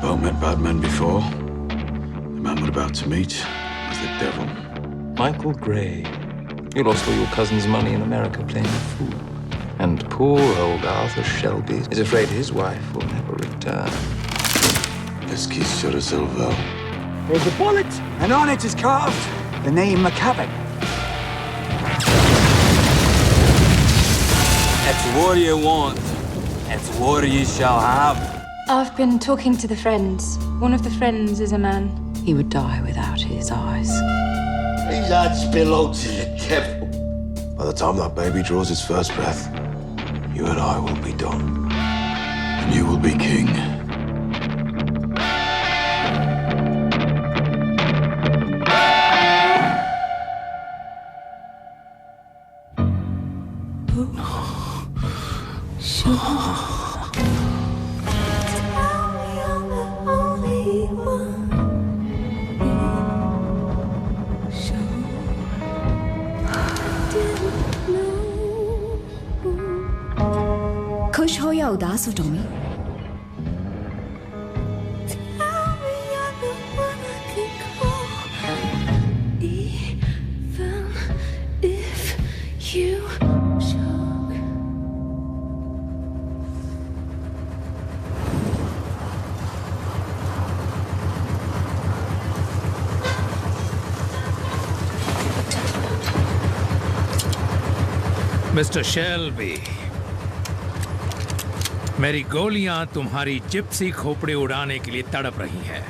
both met bad men before. The man we're about to meet is the devil. Michael Gray. You lost all your cousin's money in America playing the fool. And poor old Arthur Shelby is afraid his wife will never return. Pesquisa Silva. There's a bullet, and on it is carved the name McCavick. It's what you want. It's what you shall have. I've been talking to the friends. One of the friends is a man. He would die without his eyes. These odds belong to the devil. By the time that baby draws its first breath, you and I will be done. And you will be king. खुश हो या उदास हो Tommy? Mister Shelby, मेरी गोलियां तुम्हारी Gypsy खोपड़ी उड़ाने के लिए तड़प रही हैं।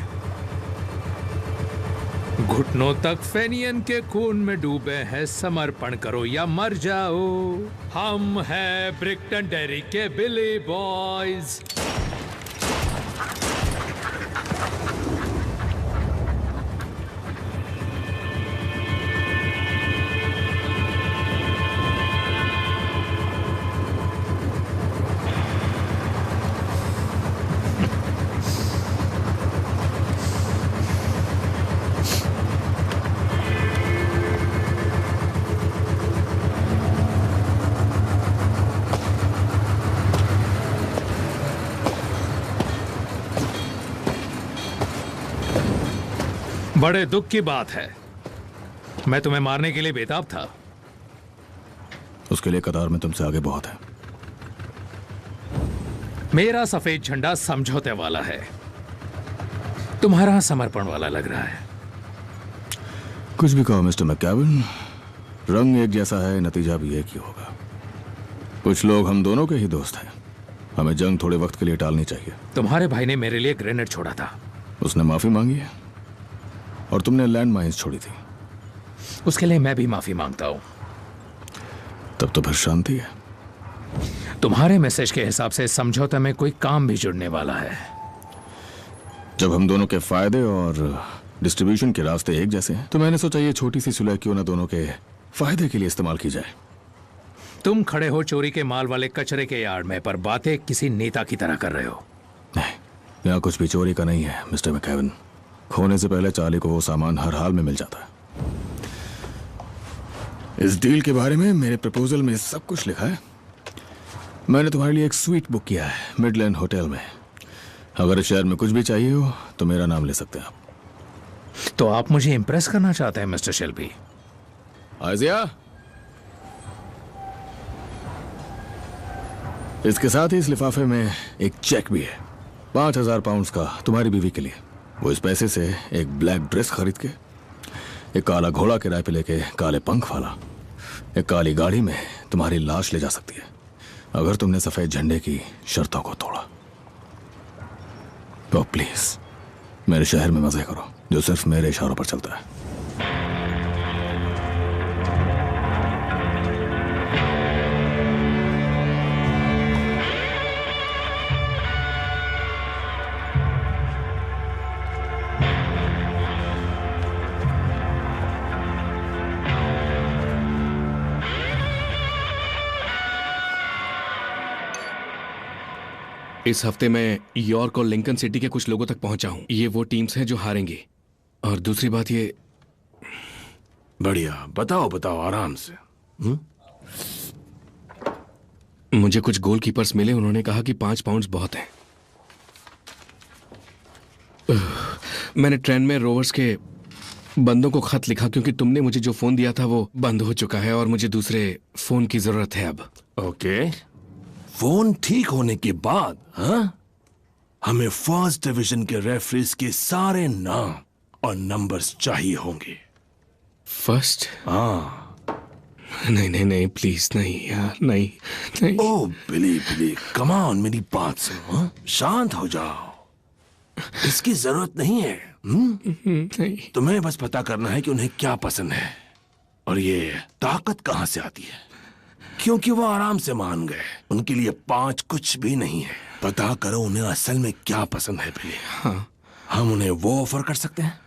घुटनों तक फेनियन के खून में डूबे हैं। समर्पण करो या मर जाओ। हम हैं ब्रिक्टन डेरी के बिली बॉयज। बड़े दुख की बात है, मैं तुम्हें मारने के लिए बेताब था। उसके लिए कतार में तुमसे आगे बहुत है। मेरा सफेद झंडा समझौते वाला है, तुम्हारा समर्पण वाला लग रहा है। कुछ भी कहो मिस्टर मैककेविन, रंग एक जैसा है, नतीजा भी एक ही होगा। कुछ लोग हम दोनों के ही दोस्त हैं, हमें जंग थोड़े वक्त के लिए टालनी चाहिए। तुम्हारे भाई ने मेरे लिए ग्रेनेड छोड़ा था। उसने माफी मांगी है और तुमने लैंड माइंस छोड़ी थी। उसके लिए मैं भी माफी मांगता हूं। तब तो फिर शांति है। तुम्हारे मैसेज के हिसाब से समझौते में कोई काम भी जुड़ने वाला है। जब हम दोनों के फायदे और डिस्ट्रीब्यूशन के रास्ते एक जैसे हैं, तो मैंने सोचा ये छोटी सी सुलह क्यों ना दोनों के फायदे के लिए इस्तेमाल की जाए। तुम खड़े हो चोरी के माल वाले कचरे के यार्ड में, पर बातें किसी नेता की तरह कर रहे हो। नहीं, यहाँ कुछ भी चोरी का नहीं है मिस्टर मैककेविन। खोने से पहले चाली को वो सामान हर हाल में मिल जाता है। इस डील के बारे में मेरे प्रपोजल में सब कुछ लिखा है। मैंने तुम्हारे लिए एक स्वीट बुक किया है मिडलैंड होटल में। अगर इस शहर में कुछ भी चाहिए हो तो मेरा नाम ले सकते हैं आप। तो आप मुझे इंप्रेस करना चाहते हैं मिस्टर शेल्बी? आइजिया, इसके साथ ही इस लिफाफे में एक चेक भी है 5000 पाउंड्स का तुम्हारी बीवी के लिए। वो इस पैसे से एक ब्लैक ड्रेस खरीद के, एक काला घोड़ा किराए पे लेके काले पंख वाला, एक काली गाड़ी में तुम्हारी लाश ले जा सकती है अगर तुमने सफेद झंडे की शर्तों को तोड़ा। तो प्लीज मेरे शहर में मजे करो जो सिर्फ मेरे इशारों पर चलता है। इस हफ्ते मैं यॉर्क और लिंकन सिटी के कुछ लोगों तक पहुंचा हूं। ये वो टीम्स हैं जो हारेंगी। और दूसरी बात ये। बढ़िया, बताओ बताओ आराम से। मुझे कुछ गोलकीपर्स मिले, उन्होंने कहा कि 5 पाउंड्स बहुत हैं। मैंने ट्रेन में रोवर्स के बंदों को खत लिखा क्योंकि तुमने मुझे जो फोन दिया था वो बंद हो चुका है और मुझे दूसरे फोन की जरूरत है अब। ओके, फोन ठीक होने के बाद हमें फर्स्ट डिवीजन के रेफरीज के सारे नाम और नंबर्स चाहिए होंगे। फर्स्ट? हाँ। नहीं नहीं नहीं, प्लीज नहीं यार, नहीं नहीं। ओ बिली कम ऑन, मेरी बात सुनो। शांत हो जाओ, इसकी जरूरत नहीं है। नहीं। तुम्हें बस पता करना है कि उन्हें क्या पसंद है और ये ताकत कहां से आती है, क्योंकि वो आराम से मान गए। उनके लिए 5 कुछ भी नहीं है। पता करो उन्हें असल में क्या पसंद है बिली। हाँ। हम उन्हें वो ऑफर कर सकते हैं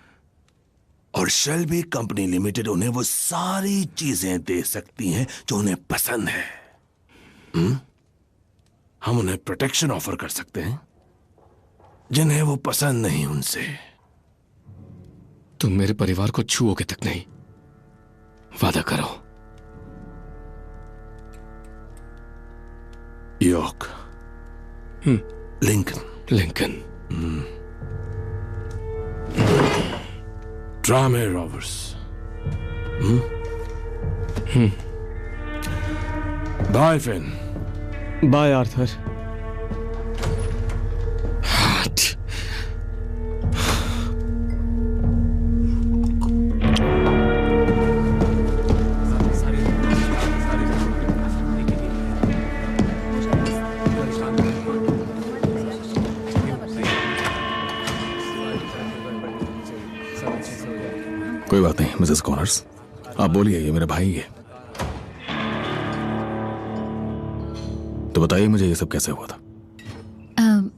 और शेल्बी कंपनी लिमिटेड उन्हें वो सारी चीजें दे सकती हैं जो उन्हें पसंद है। हम उन्हें प्रोटेक्शन ऑफर कर सकते हैं जिन्हें वो पसंद नहीं उनसे। तुम मेरे परिवार को छुओगे तक नहीं, वादा करो। यॉर्क, लिंकन, ड्रामे रॉवर्स, बाय फिन, बाय आर्थर। कोई बात नहीं मिसेस कॉनर्स, आप बोलिए, ये मेरा भाई है। तो बताइए मुझे ये सब कैसे हुआ था?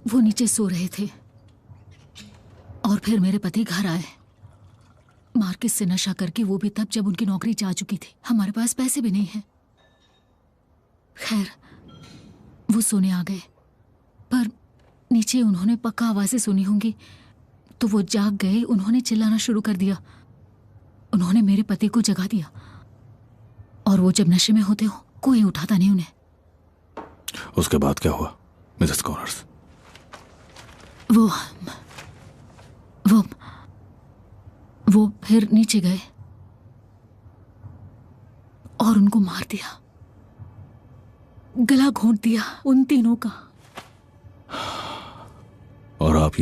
वो नीचे सो रहे थे और फिर मेरे पति घर आए मार्केट से नशा करके, वो भी तब जब उनकी नौकरी जा चुकी थी। हमारे पास पैसे भी नहीं हैं। खैर वो सोने आ गए, पर नीचे उन्होंने पक्का आवाजें सुनी होंगी तो वो जाग गए। उन्होंने चिल्लाना शुरू कर दिया। उन्होंने मेरे पति को जगा दिया और वो जब नशे में होते हो कोई उठाता नहीं उन्हें। उसके बाद क्या हुआ मिसेस कॉनर्स? वो फिर नीचे गए और उनको मार दिया, गला घोंट दिया उन तीनों का। और आप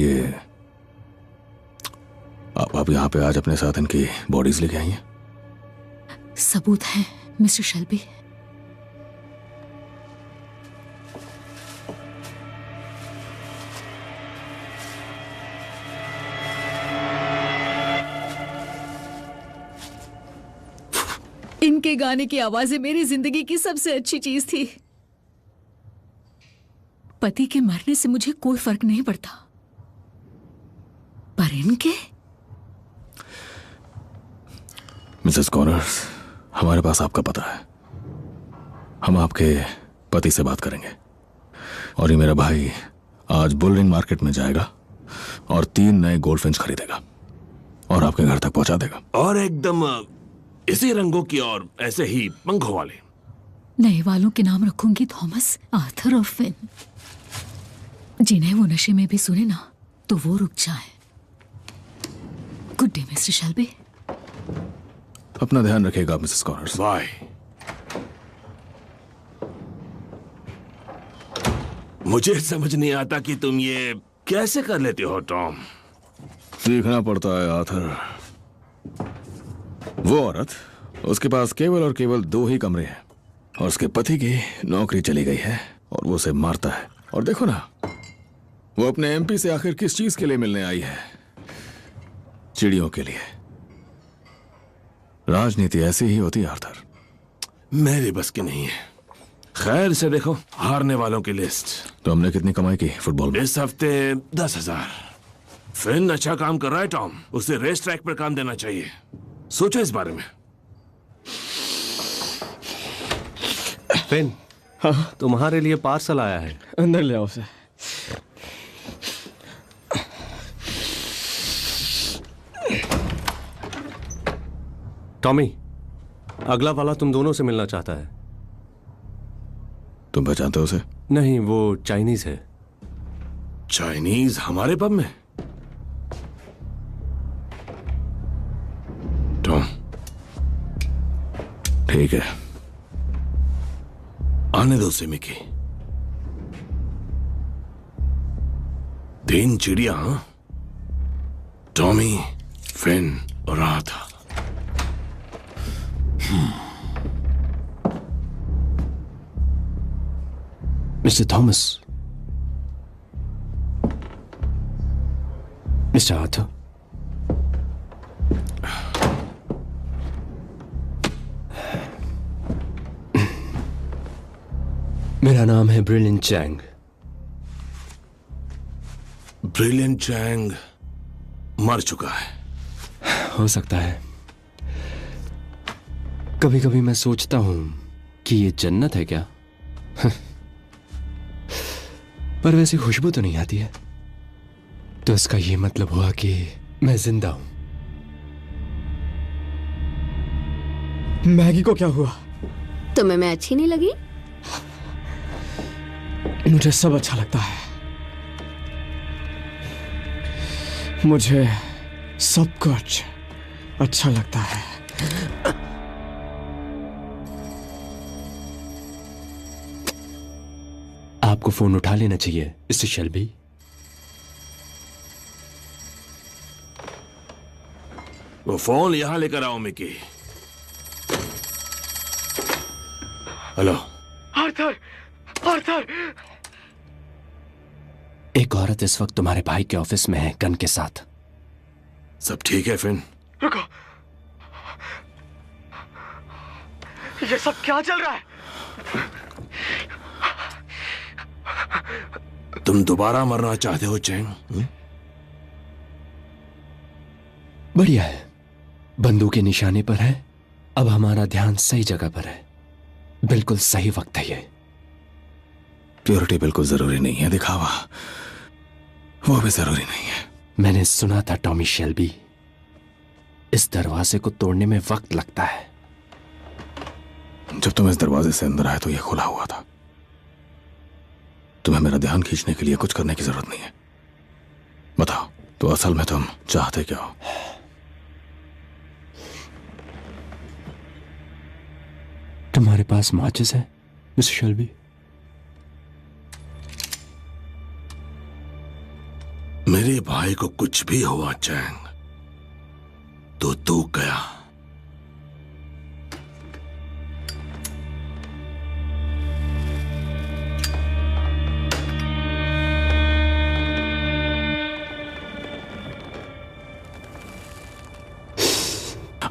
यहाँ पे आज अपने साथ इनकी बॉडीज लेके आई हैं? सबूत है मिस्टर शेल्बी। इनके गाने की आवाजें मेरी जिंदगी की सबसे अच्छी चीज थी। पति के मरने से मुझे कोई फर्क नहीं पड़ता, पर इनके। मिसेस कॉनर्स, हमारे पास आपका पता है। हम आपके पति से बात करेंगे और ये मेरा भाई आज बुलरिंग मार्केट में जाएगा और 3 नए गोल्डफिंच खरीदेगा और आपके घर तक पहुंचा देगा। और एकदम इसी रंगों की और ऐसे ही पंखों वाले। नए वालों के नाम रखूंगी थॉमस, आर्थर और फिन। जिन्हें वो नशे में भी सुने ना तो वो रुक जाए। Good day mister Shelby. अपना ध्यान रखिएगा मिसेस कॉनर्स। बाय। मुझे समझ नहीं आता कि तुम ये कैसे कर लेते हो टॉम। सीखना पड़ता है आर्थर। वो औरत, उसके पास केवल और केवल 2 ही कमरे हैं और उसके पति की नौकरी चली गई है और वो उसे मारता है। और देखो ना, वो अपने एमपी से आखिर किस चीज के लिए मिलने आई है? चिड़ियों के लिए। राजनीति ऐसी ही होती है आर्थर। मेरे बस की नहीं है। खैर से देखो, हारने वालों की लिस्ट। तो हमने कितनी कमाई की फुटबॉल में? इस हफ्ते 10,000। फिन अच्छा काम कर रहा है टॉम, उसे रेस ट्रैक पर काम देना चाहिए। सोचो इस बारे में। फिन, हाँ? तुम्हारे लिए पार्सल आया है, अंदर ले आओ उसे। टॉमी, अगला वाला तुम दोनों से मिलना चाहता है। तुम पहचानते हो उसे? नहीं, वो चाइनीज है। चाइनीज हमारे पब में? ठीक है, आने दो सिमी की। 3 चिड़िया, हाँ? टॉमी, फिन और Arthur. Mister Thomas, mister Arthur, मेरा नाम है ब्रिलियंट चैंग। ब्रिलियंट चैंग मर चुका है। हो सकता है। कभी कभी मैं सोचता हूं कि ये जन्नत है क्या? पर वैसी खुशबू तो नहीं आती है, तो इसका ये मतलब हुआ कि मैं जिंदा हूं। मैगी को क्या हुआ? तुम्हें मैं अच्छी नहीं लगी? मुझे सब अच्छा लगता है। मुझे सब कुछ अच्छा लगता है। आपको फोन उठा लेना चाहिए मिस्टर शेल्बी। वो फोन यहां लेकर आओ मिकी। Hello Arthur, Arthur. एक औरत इस वक्त तुम्हारे भाई के ऑफिस में है, गन के साथ। सब ठीक है फिन? रुको, ये सब क्या चल रहा है? तुम दोबारा मरना चाहते हो चैंग? बढ़िया है, बंदूक के निशाने पर है। अब हमारा ध्यान सही जगह पर है। बिल्कुल सही वक्त है ये। प्योरिटी बिल्कुल जरूरी नहीं है, दिखावा वो भी जरूरी नहीं है। मैंने सुना था टॉमी शेल्बी, इस दरवाजे को तोड़ने में वक्त लगता है। जब तुम इस दरवाजे से अंदर आए तो यह खुला हुआ था। तुम्हें मेरा ध्यान खींचने के लिए कुछ करने की जरूरत नहीं है। बताओ, तो असल में तुम चाहते क्या हो? तुम्हारे पास माचिस है मिस्टर शेल्बी? मेरे भाई को कुछ भी हुआ चैंग तो तू गया।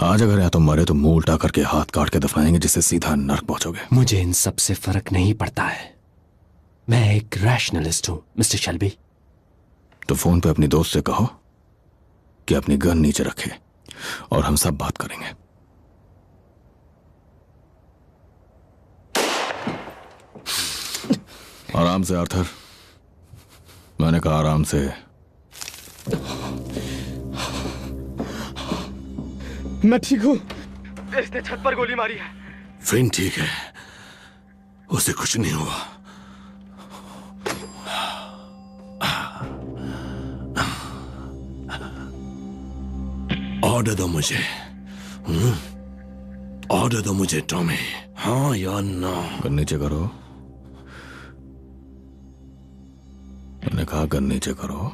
आज अगर या तो मरे तो मुंह उल्टा करके हाथ काट के दफनाएंगे, जिससे सीधा नर्क पहुंचोगे। मुझे इन सब से फर्क नहीं पड़ता है। मैं एक रैशनलिस्ट हूं मिस्टर शेल्बी। तो फोन पे अपनी दोस्त से कहो कि अपनी गन नीचे रखे और हम सब बात करेंगे। आराम से आर्थर, मैंने कहा आराम से। मैं ठीक हूं। इसने छत पर गोली मारी है। फिन ठीक है, उसे कुछ नहीं हुआ। ऑर्डर दो मुझे। ऑर्डर दो मुझे टॉमी, हाँ या ना। गन नीचे करो। मैंने कहा गन नीचे करो।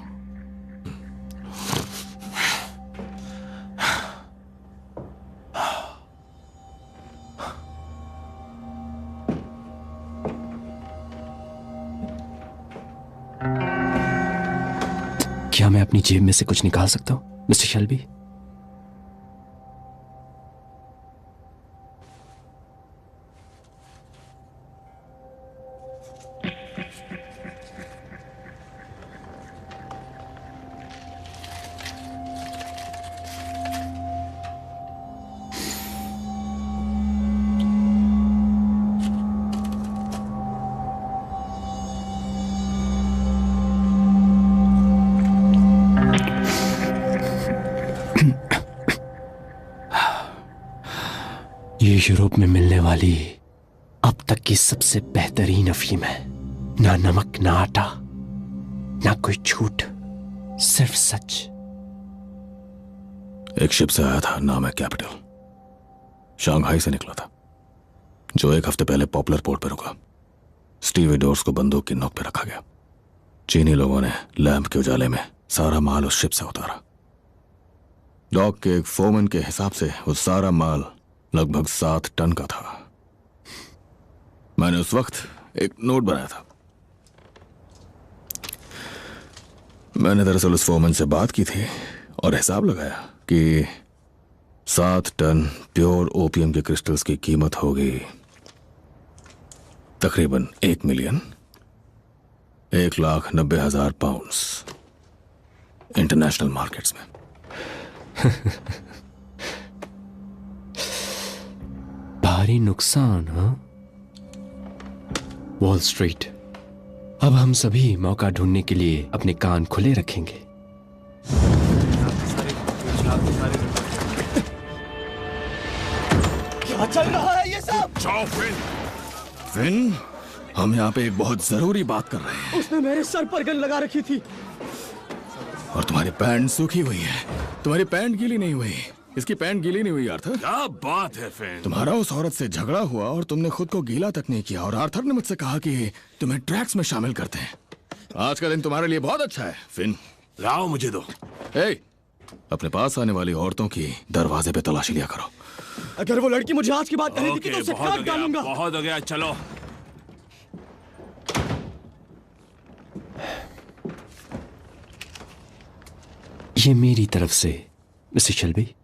क्या मैं अपनी जेब में से कुछ निकाल सकता हूं मिस्टर शेल्बी? ये यूरोप में मिलने वाली अब तक की सबसे बेहतरीन अफीम है। ना नमक, ना आटा, ना कोई झूठ, सिर्फ सच। एक शिप से आया था, नाम है कैपिटल। शंघाई से निकला था। जो 1 हफ्ते पहले पॉपुलर पोर्ट पे रुका। स्टीवी डोर्स को बंदूक की नोक पे रखा गया। चीनी लोगों ने लैंप के उजाले में सारा माल उस शिप से उतारा। डॉक के एक फोरमैन के हिसाब से वो सारा माल लगभग 7 टन का था। मैंने उस वक्त एक नोट बनाया था। मैंने दरअसल उस फोरमैन से बात की थी और हिसाब लगाया कि 7 टन प्योर ओपियम के क्रिस्टल्स की कीमत होगी तकरीबन 1,90,000 पाउंड्स इंटरनेशनल मार्केट्स में। भारी नुकसान, हाँ? वॉल स्ट्रीट, अब हम सभी मौका ढूंढने के लिए अपने कान खुले रखेंगे। क्या चल रहा है ये सब? जाओ फिन, हम यहाँ पे एक बहुत जरूरी बात कर रहे हैं। उसने मेरे सर पर गन लगा रखी थी। और तुम्हारी पैंट सूखी हुई है। तुम्हारी पैंट गीली नहीं हुई। इसकी पैंट गीली नहीं हुई आर्थर। क्या बात है फिन? तुम्हारा उस औरत से झगड़ा हुआ और तुमने खुद को गीला तक नहीं किया और आर्थर ने मुझसे कहा कि तुम्हें ट्रैक्स में शामिल करते हैं। आज का दिन तुम्हारे लिए बहुत अच्छा है फिन। लाओ मुझे दो। अपने पास आने वाली औरतों की दरवाजे पे तलाशी लिया करो। अगर वो लड़की मुझे आज की बात कहने थी तो उसे काट डालूंगा। बहुत हो गया, चलो। ये मेरी तरफ से मिस्टर शेल्बी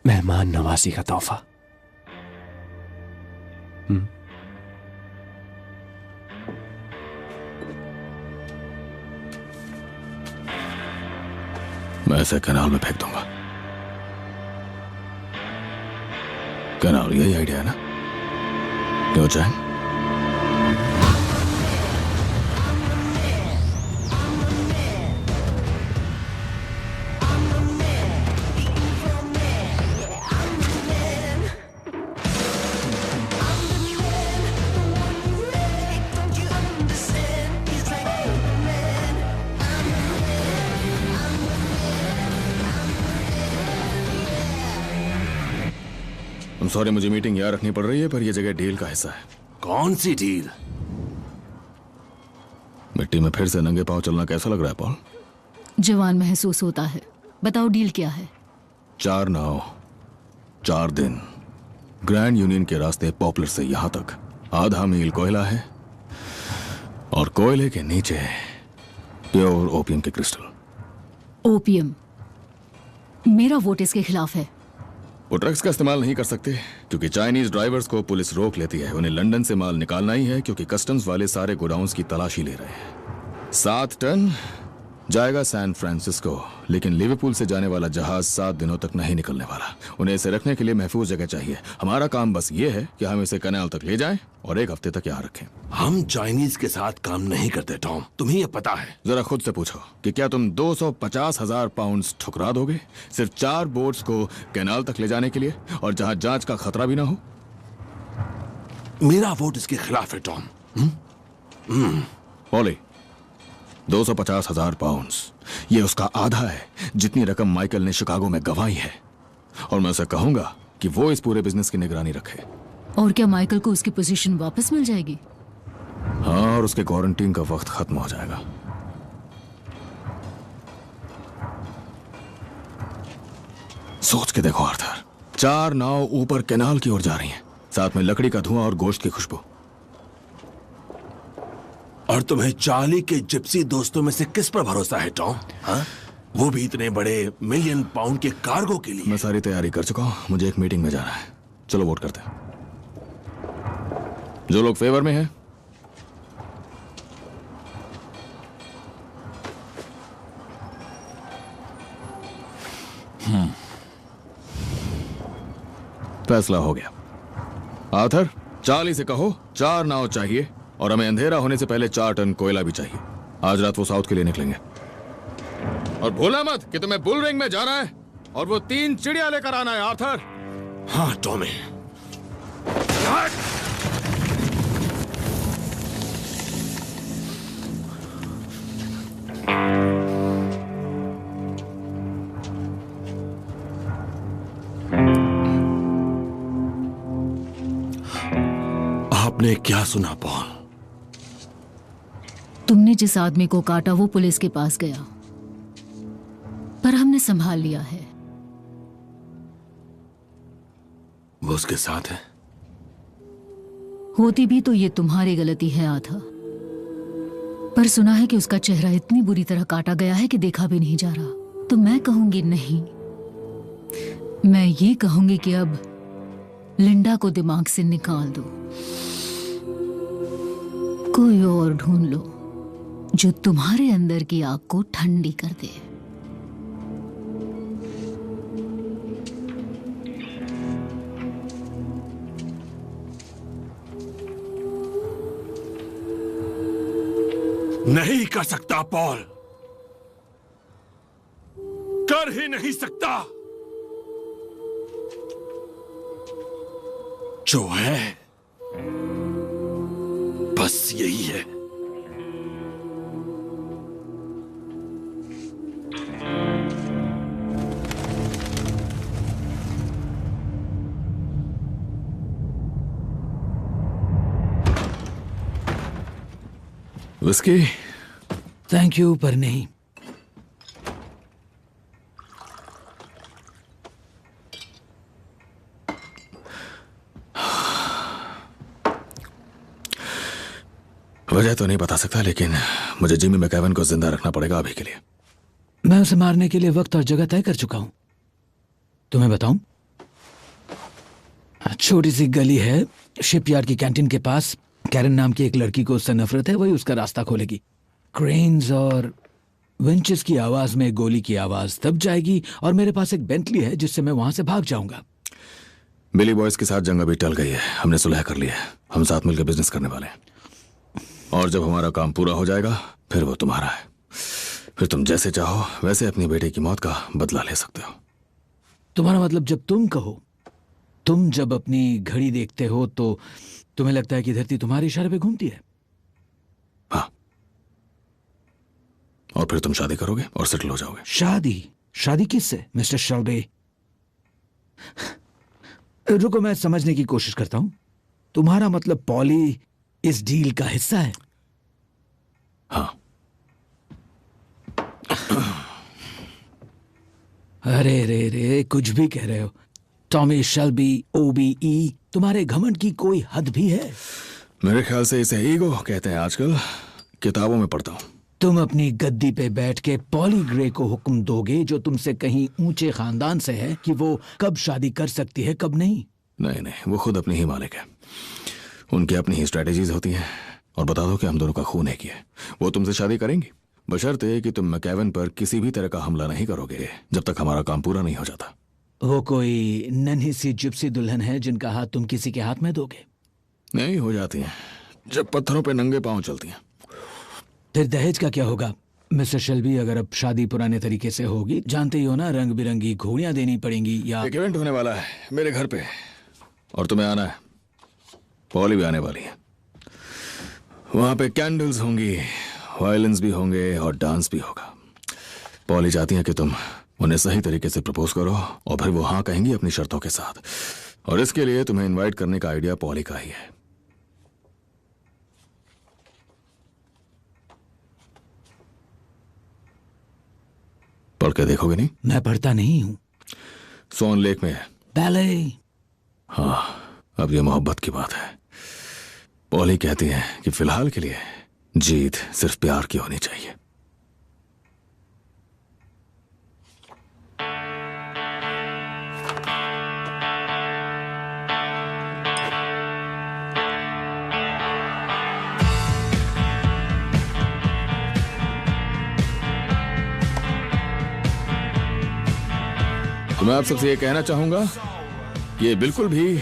मेहमान नवाजी का तोहफा। मैं इसे कैनाल में फेंक दूंगा। कैनाल, यही आइडिया है ना? क्यों चैन? सॉरी, मुझे मीटिंग यहाँ रखनी पड़ रही है, पर यह जगह डील का हिस्सा है। कौन सी डील? मिट्टी में फिर से नंगे पांव चलना कैसा लग रहा है पॉल? जवान महसूस होता है। बताओ डील क्या है? 4 नाव, 4 दिन, ग्रैंड यूनियन के रास्ते पॉपुलर से यहां तक। आधा मील कोयला है और कोयले के नीचे प्योर ओपियम के क्रिस्टल। ओपियम? मेरा वोट इसके खिलाफ है। वो ट्रक्स का इस्तेमाल नहीं कर सकते क्योंकि चाइनीज ड्राइवर्स को पुलिस रोक लेती है। उन्हें लंदन से माल निकालना ही है क्योंकि कस्टम्स वाले सारे गोडाउन्स की तलाशी ले रहे हैं। 7 टन जाएगा सैन फ्रांसिस्को, लेकिन लिवरपूल से जाने वाला जहाज 7 दिनों तक नहीं निकलने वाला। उन्हें इसे रखने के लिए महफूज जगह चाहिए। हमारा काम बस ये है कि हम इसे कैनाल तक ले जाएं और 1 हफ्ते तक यहाँ रखें। हम चाइनीज के साथ काम नहीं करते टॉम, तुम्हें ये पता है। जरा खुद से पूछो कि क्या तुम 250,000 पाउंड ठुकरा दोगे सिर्फ 4 बोट्स को कैनाल तक ले जाने के लिए, और जहां जांच का खतरा भी ना हो? मेरा वोट इसके खिलाफ है टॉम। पॉली, 250,000 पाउंड, ये उसका आधा है जितनी रकम माइकल ने शिकागो में गंवाई है। और मैं उसे कहूंगा कि वो इस पूरे बिजनेस की निगरानी रखे। और क्या माइकल को उसकी पोजीशन वापस मिल जाएगी? हाँ, और उसके क्वारंटीन का वक्त खत्म हो जाएगा। सोच के देखो आर्थर, 4 नाव ऊपर कैनाल की ओर जा रही हैं, साथ में लकड़ी का धुआं और गोश्त की खुशबू। और तुम्हें चार्ली के जिप्सी दोस्तों में से किस पर भरोसा है टॉम? हाँ, वो भी इतने बड़े $1,000,000 पाउंड के कार्गो के लिए। मैं सारी तैयारी कर चुका हूं, मुझे एक मीटिंग में जाना है। चलो वोट करते हैं। जो लोग फेवर में हैं फैसला हो गया। आर्थर, चार्ली से कहो 4 नाव चाहिए और हमें अंधेरा होने से पहले 4 टन कोयला भी चाहिए। आज रात वो साउथ के लिए निकलेंगे। और भूला मत कि तुम्हें बुल रिंग में जाना है और वो 3 चिड़िया लेकर आना है आर्थर। हाँ टॉमी। तूने क्या सुना पॉल? तुमने जिस आदमी को काटा वो पुलिस के पास गया, पर हमने संभाल लिया है। वो उसके साथ है? होती भी तो ये तुम्हारी गलती है आधा, पर सुना है कि उसका चेहरा इतनी बुरी तरह काटा गया है कि देखा भी नहीं जा रहा। तो मैं कहूंगी नहीं, मैं ये कहूंगी कि अब लिंडा को दिमाग से निकाल दो, कोई और ढूंढ लो जो तुम्हारे अंदर की आग को ठंडी कर दे। नहीं कर सकता पॉल, कर ही नहीं सकता। जो है बस यही है। विस्की? थैंक यू, पर नहीं। वजह तो नहीं बता सकता, लेकिन मुझे जिमी मैकेवन को जिंदा रखना पड़ेगा अभी के लिए। मैं उसे मारने के लिए वक्त और जगह तय कर चुका हूं। तुम्हें बताऊं, छोटी सी गली है शिपयार्ड की कैंटीन के पास। कैरन नाम की एक लड़की को उससे नफरत है, वही उसका रास्ता खोलेगी। क्रेन्स और विंचेस की आवाज में गोली की आवाज दब जाएगी, और मेरे पास एक बेंटली है जिससे मैं वहां से भाग जाऊंगा। बिली बॉयज के साथ जंग अभी टल गई है, हमने सुलह कर लिया है, हम साथ मिलकर बिजनेस करने वाले हैं। और जब हमारा काम पूरा हो जाएगा फिर वो तुम्हारा है। फिर तुम जैसे चाहो वैसे अपनी बेटे की मौत का बदला ले सकते हो। तुम्हारा मतलब, जब तुम कहो, तुम जब अपनी घड़ी देखते हो तो तुम्हें लगता है कि धरती तुम्हारे इशारे पे घूमती है? हाँ। और फिर तुम शादी करोगे और सेटल हो जाओगे। शादी? शादी किससे मिस्टर शेल्बी? रुको, मैं समझने की कोशिश करता हूं। तुम्हारा मतलब पॉली इस डील का हिस्सा है? हाँ। अरे रे रे, कुछ भी कह रहे हो। टॉमी शेल्बी, OBE, तुम्हारे घमंड की कोई हद भी है? मेरे ख्याल से इसे ईगो कहते हैं आजकल, किताबों में पढ़ता हूं। तुम अपनी गद्दी पे बैठ के पॉली ग्रे को हुक्म दोगे, जो तुमसे कहीं ऊंचे खानदान से है, कि वो कब शादी कर सकती है कब नहीं? नहीं नहीं, वो खुद अपनी ही मालिक है, उनकी अपनी ही स्ट्रेटेजीज होती हैं। और बता दो कि हम दोनों का खून एक ही है। वो तुमसे शादी करेंगी बशर्ते कि तुम मैकेवन पर किसी भी तरह का हमला नहीं करोगे जब तक हमारा काम पूरा नहीं हो जाता। वो कोई नन्ही सी जिप्सी दुल्हन है जिनका हाथ तुम किसी के हाथ में दोगे? नहीं, हो जाती हैं जब पत्थरों पे नंगे पांव चलती हैं। फिर दहेज का क्या होगा मिस्टर शेल्बी? अगर अब शादी पुराने तरीके से होगी, जानते ही हो ना, रंग बिरंगी घोड़ियां देनी पड़ेंगी। या एक इवेंट होने वाला है मेरे घर पे और तुम्हें आना है। पॉली भी आने वाली है। वहां पे कैंडल्स होंगी, वायलिन्स भी होंगे और डांस भी होगा। पॉली चाहती है कि तुम उन्हें सही तरीके से प्रपोज करो और फिर वो हाँ कहेंगी अपनी शर्तों के साथ। और इसके लिए तुम्हें इनवाइट करने का आइडिया पॉली का ही है। पढ़ के देखोगे नहीं? मैं पढ़ता नहीं हूं। सोन लेक में है। बैले? हाँ, अब ये मोहब्बत की बात है। पॉली कहती है कि फिलहाल के लिए जीत सिर्फ प्यार की होनी चाहिए। तो मैं आप सबसे ये कहना चाहूंगा कि ये बिल्कुल भी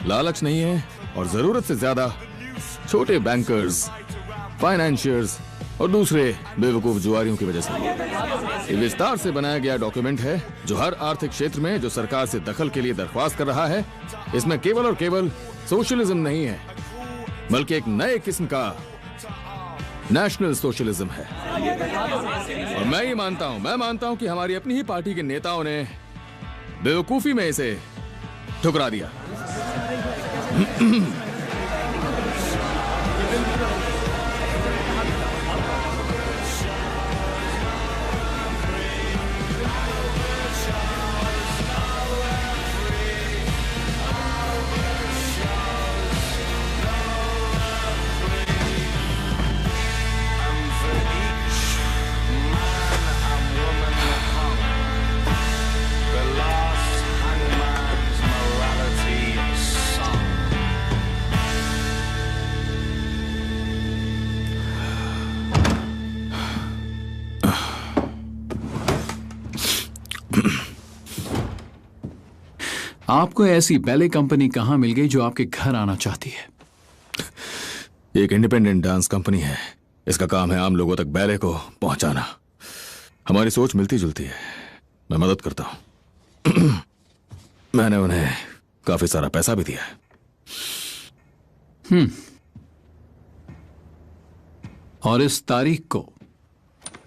लालच नहीं है और जरूरत से ज्यादा छोटे बैंकर्स, फाइनेंशियर्स और दूसरे बेवकूफ जुआरियों की वजह से। ये विस्तार से बनाया गया डॉक्यूमेंट है जो हर आर्थिक क्षेत्र में जो सरकार से दखल के लिए दरख्वास्त कर रहा है। इसमें केवल और केवल सोशलिज्म नहीं है, बल्कि एक नए किस्म का नेशनल सोशलिज्म है। और मैं मानता हूं कि हमारी अपनी ही पार्टी के नेताओं ने बेवकूफी में इसे ठुकरा दिया। आपको ऐसी बैले कंपनी कहां मिल गई जो आपके घर आना चाहती है? एक इंडिपेंडेंट डांस कंपनी है। इसका काम है आम लोगों तक बैले को पहुंचाना। हमारी सोच मिलती जुलती है। मैं मदद करता हूं। मैंने उन्हें काफी सारा पैसा भी दिया है। और इस तारीख को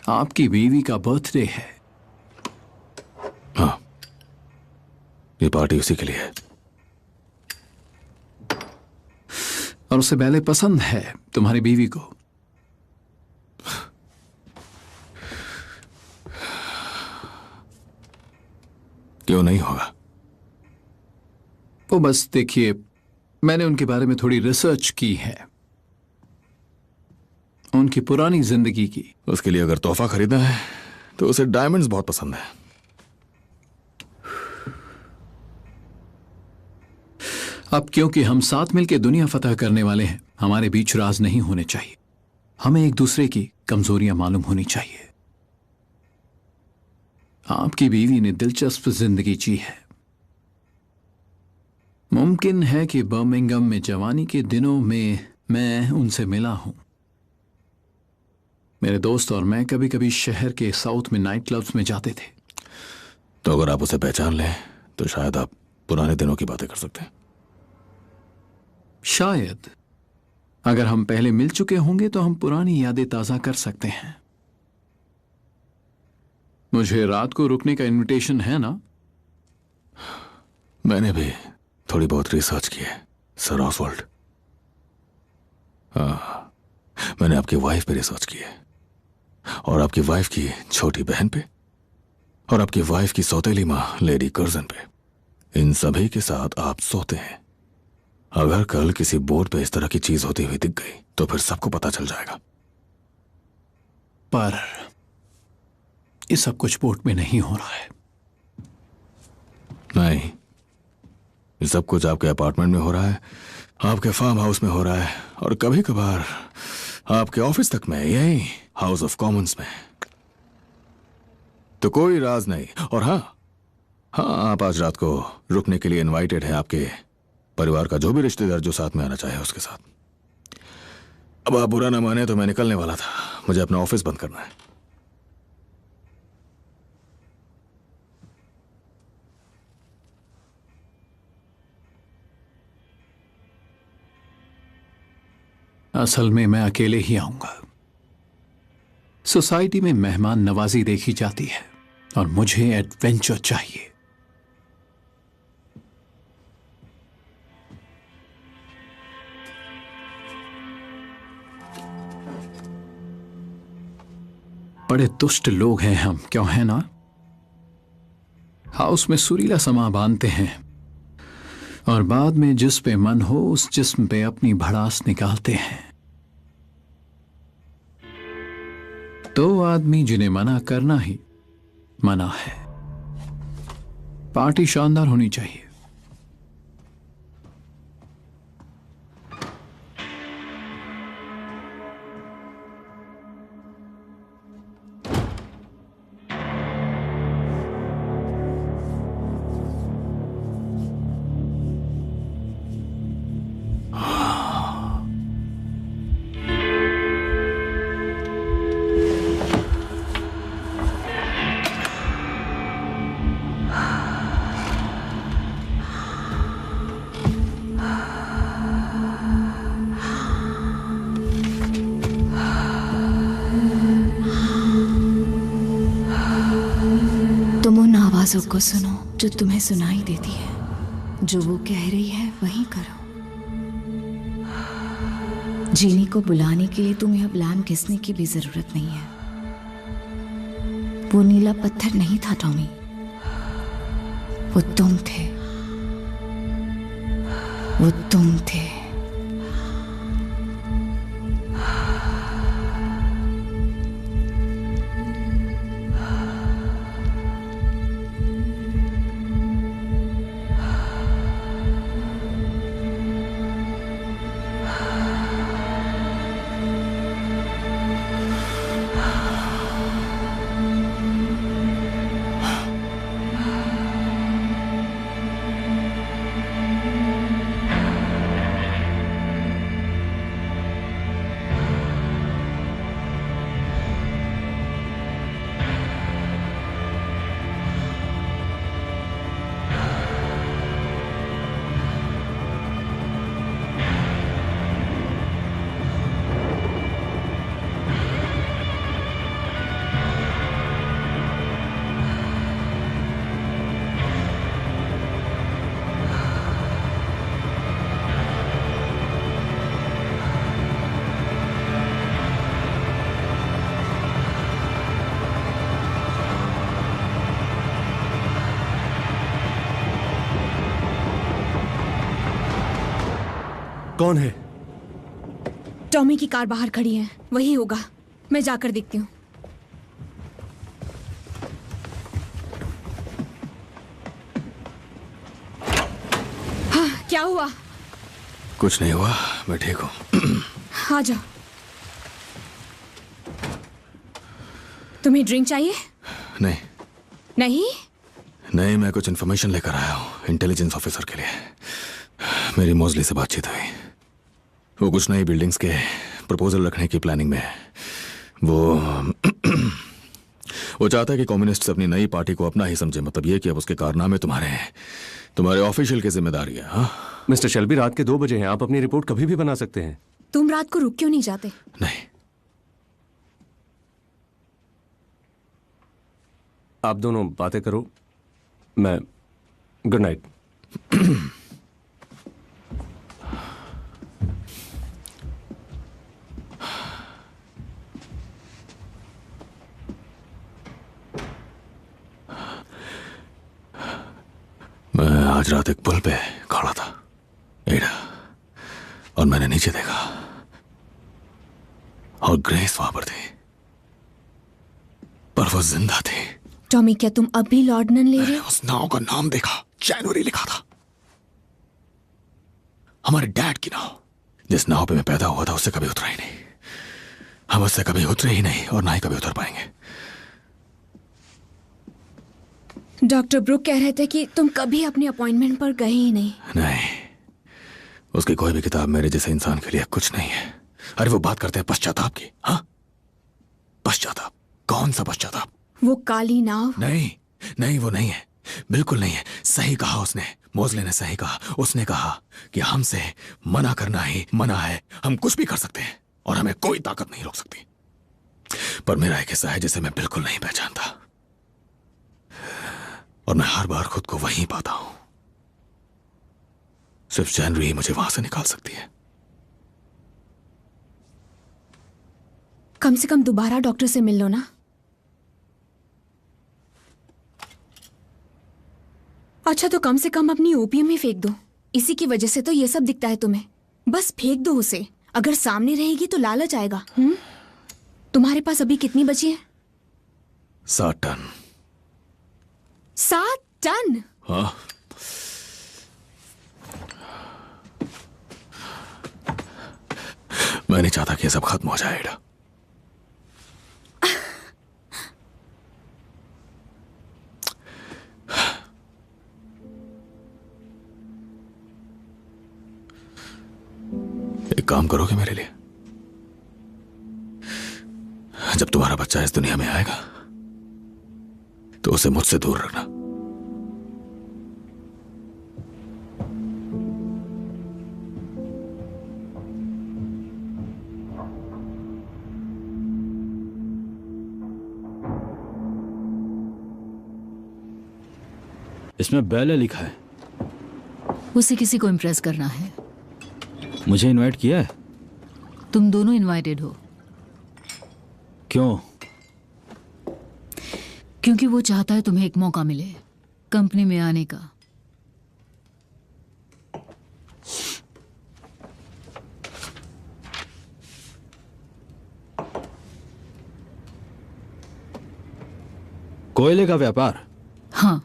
आपकी बीवी का बर्थडे है। हाँ, ये पार्टी उसी के लिए है। और उसे बैले पसंद है तुम्हारी बीवी को। क्यों नहीं होगा? वो बस देखिए, मैंने उनके बारे में थोड़ी रिसर्च की है, उनकी पुरानी जिंदगी की। उसके लिए अगर तोहफा खरीदना है तो उसे डायमंड्स बहुत पसंद है। अब क्योंकि हम साथ मिलकर दुनिया फतह करने वाले हैं, हमारे बीच राज नहीं होने चाहिए। हमें एक दूसरे की कमजोरियां मालूम होनी चाहिए। आपकी बीवी ने दिलचस्प जिंदगी जी है। मुमकिन है कि बर्मिंघम में जवानी के दिनों में मैं उनसे मिला हूं। मेरे दोस्त और मैं कभी कभी शहर के साउथ में नाइट क्लब्स में जाते थे। तो अगर आप उसे पहचान लें तो शायद आप पुराने दिनों की बातें कर सकते हैं। शायद अगर हम पहले मिल चुके होंगे तो हम पुरानी यादें ताजा कर सकते हैं। मुझे रात को रुकने का इनविटेशन है ना? मैंने भी थोड़ी बहुत रिसर्च की है सर ऑसवाल्ड। हाँ, मैंने आपकी वाइफ पे रिसर्च की है, और आपकी वाइफ की छोटी बहन पे, और आपकी वाइफ की सौतेली मां लेडी कर्जन पे। इन सभी के साथ आप सोते हैं। अगर कल किसी बोर्ड पे इस तरह की चीज होती हुई दिख गई तो फिर सबको पता चल जाएगा। पर ये सब कुछ बोर्ड में नहीं हो रहा है। नहीं, ये सब कुछ आपके अपार्टमेंट में हो रहा है, आपके फार्म हाउस में हो रहा है, और कभी कभार आपके ऑफिस तक में, यही हाउस ऑफ कॉमन्स में। तो कोई राज नहीं। और हाँ, आप आज रात को रुकने के लिए इनवाइटेड है। आपके परिवार का जो भी रिश्तेदार जो साथ में आना चाहे उसके साथ। अब आप बुरा ना माने तो मैं निकलने वाला था। मुझे अपना ऑफिस बंद करना है। असल में मैं अकेले ही आऊंगा। सोसाइटी में मेहमान नवाजी देखी जाती है और मुझे एडवेंचर चाहिए। बड़े दुष्ट लोग हैं हम, क्यों है ना? हाउस में सुरीला समा बांधते हैं और बाद में जिस पे मन हो उस जिस्म पे अपनी भड़ास निकालते हैं। दो आदमी जिन्हें मना करना ही मना है। पार्टी शानदार होनी चाहिए। आवाज़ों को सुनो जो तुम्हें सुनाई देती है। जो वो कह रही है वही करो। जीनी को बुलाने के लिए तुम्हें अब लैम्प घिसने की भी जरूरत नहीं है। वो नीला पत्थर नहीं था टॉमी, वो तुम थे। वो तुम थे। कौन है? टॉमी की कार बाहर खड़ी है, वही होगा। मैं जाकर देखती हूँ। हाँ, क्या हुआ? कुछ नहीं हुआ, मैं ठीक हूँ। आ जाओ। तुम्हें ड्रिंक चाहिए? नहीं नहीं? नहीं, मैं कुछ इन्फॉर्मेशन लेकर आया हूँ इंटेलिजेंस ऑफिसर के लिए। मेरी मोजली से बातचीत हुई। वो कुछ नई बिल्डिंग्स के प्रपोजल रखने की प्लानिंग में है। वो चाहता है कि कम्युनिस्ट अपनी नई पार्टी को अपना ही समझे। मतलब ये कि अब उसके कारनामे तुम्हारे ऑफिशियल की जिम्मेदारी है। हाँ मिस्टर शेल्बी, रात के 2 बजे हैं। आप अपनी रिपोर्ट कभी भी बना सकते हैं। तुम रात को रुक क्यों नहीं जाते? नहीं, आप दोनों बातें करो, मैं गुड नाइट। मैं आज रात एक पुल पे खड़ा था, एडा, और मैंने नीचे देखा और ग्रेस वहां पर थी, पर वो जिंदा थी। टॉमी, क्या तुम अब भी लॉर्डनन ले रहे हो? उस नाव का नाम देखा, जनवरी लिखा था। हमारे डैड की नाव। जिस नाव पे मैं पैदा हुआ था उससे कभी उतरा ही नहीं। हम उससे कभी उतरे ही नहीं और ना ही कभी उतर पाएंगे। डॉक्टर ब्रुक कह रहे थे कि तुम कभी अपनी अपॉइंटमेंट पर गए ही नहीं। नहीं, उसकी कोई भी किताब मेरे जैसे इंसान के लिए कुछ नहीं है। अरे वो बात करते हैं पश्चाताप की। हाँ, पश्चाताप? कौन सा पश्चाताप? वो काली नाव? नहीं नहीं, वो नहीं है, बिल्कुल नहीं है। सही कहा उसने, मोजले ने सही कहा। उसने कहा कि हमसे मना करना ही मना है। हम कुछ भी कर सकते हैं और हमें कोई ताकत नहीं रोक सकती। पर मेरा एक हिस्सा है जिसे मैं बिल्कुल नहीं पहचानता, और मैं हर बार खुद को वहीं पाता हूं। सिर्फ जनवरी ही मुझे वहां से निकाल सकती है। कम से कम दोबारा डॉक्टर से मिल लो ना। अच्छा, तो कम से कम अपनी ओपियम ही फेंक दो। इसी की वजह से तो ये सब दिखता है तुम्हें। बस फेंक दो उसे। अगर सामने रहेगी तो लालच आएगा। तुम्हारे पास अभी कितनी बची है? 7 टन। 7 टन? हाँ, मैं नहीं चाहता कि ये सब खत्म हो जाए एडा। एक काम करोगे मेरे लिए? जब तुम्हारा बच्चा इस दुनिया में आएगा तो उसे मुझसे दूर रखना। इसमें बेले लिखा है। उसे किसी को इम्प्रेस करना है। मुझे इनवाइट किया है? तुम दोनों इनवाइटेड हो। क्यों? क्योंकि वो चाहता है तुम्हें एक मौका मिले कंपनी में आने का। कोयले का व्यापार? हाँ,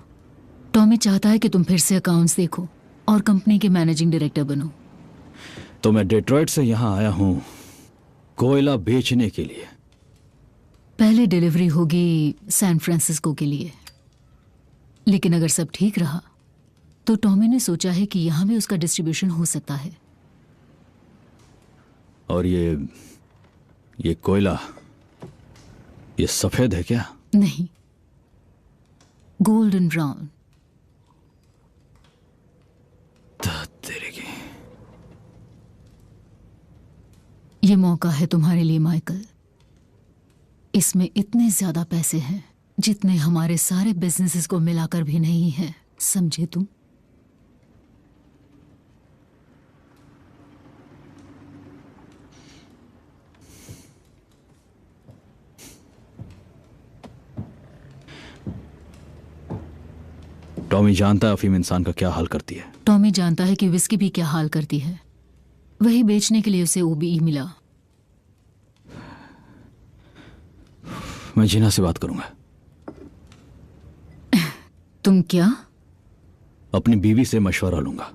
टॉमी चाहता है कि तुम फिर से अकाउंट्स देखो और कंपनी के मैनेजिंग डायरेक्टर बनो। तो मैं डेट्रॉइट से यहां आया हूं कोयला बेचने के लिए। पहले डिलीवरी होगी सैन फ्रांसिस्को के लिए, लेकिन अगर सब ठीक रहा तो टॉमी ने सोचा है कि यहां भी उसका डिस्ट्रीब्यूशन हो सकता है। और ये कोयला, ये सफेद है क्या? नहीं, गोल्डन ब्राउन। तेरे की। ये मौका है तुम्हारे लिए माइकल। इसमें इतने ज्यादा पैसे हैं जितने हमारे सारे बिजनेसेस को मिलाकर भी नहीं है, समझे तुम? टॉमी जानता है अफीम इंसान का क्या हाल करती है। टॉमी जानता है कि विस्की भी क्या हाल करती है। वही बेचने के लिए उसे ओबीई मिला। मैं जीना से बात करूंगा। तुम क्या? अपनी बीवी से मशवरा लूंगा।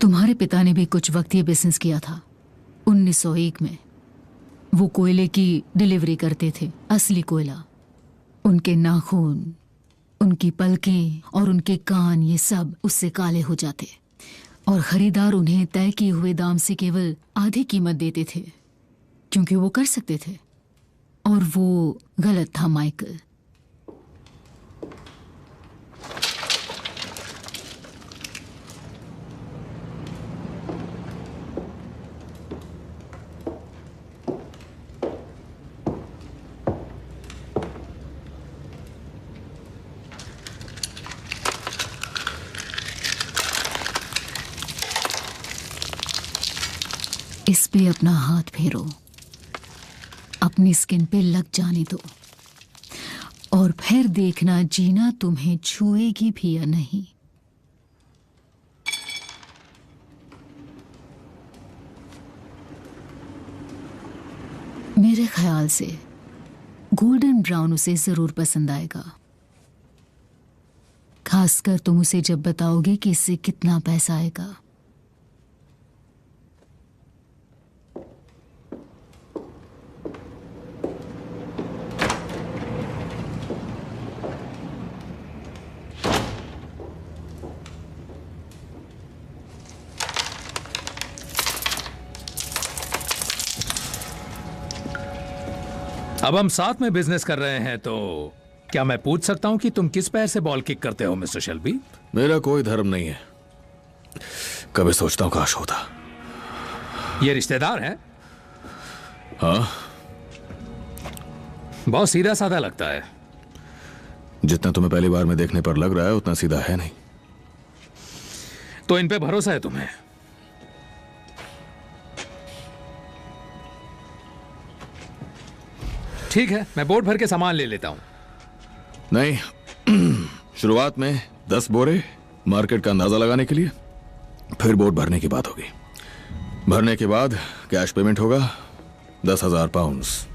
तुम्हारे पिता ने भी कुछ वक्त ये बिजनेस किया था 1901 में। वो कोयले की डिलीवरी करते थे, असली कोयला। उनके नाखून, उनकी पलकें और उनके कान, ये सब उससे काले हो जाते और खरीदार उन्हें तय किए हुए दाम से केवल आधी कीमत देते थे, क्योंकि वो कर सकते थे। और वो गलत था माइकल। इस पे अपना हाथ फेरो, अपनी स्किन पे लग जाने दो और फिर देखना जीना तुम्हें छुएगी भी या नहीं। मेरे ख्याल से गोल्डन ब्राउन उसे जरूर पसंद आएगा, खासकर तुम उसे जब बताओगे कि इससे कितना पैसा आएगा। अब हम साथ में बिजनेस कर रहे हैं, तो क्या मैं पूछ सकता हूं कि तुम किस पैर से बॉल किक करते हो मिस्टर शेल्बी? मेरा कोई धर्म नहीं है। कभी सोचता हूं काश होता। ये रिश्तेदार है? हाँ, बहुत सीधा साधा लगता है। जितना तुम्हें पहली बार में देखने पर लग रहा है उतना सीधा है नहीं। तो इन पे भरोसा है तुम्हें? ठीक है, मैं बोट भर के सामान ले लेता हूं। नहीं, शुरुआत में 10 बोरे मार्केट का अंदाजा लगाने के लिए, फिर बोट भरने की बात होगी। भरने के बाद कैश पेमेंट होगा 10,000 पाउंड्स।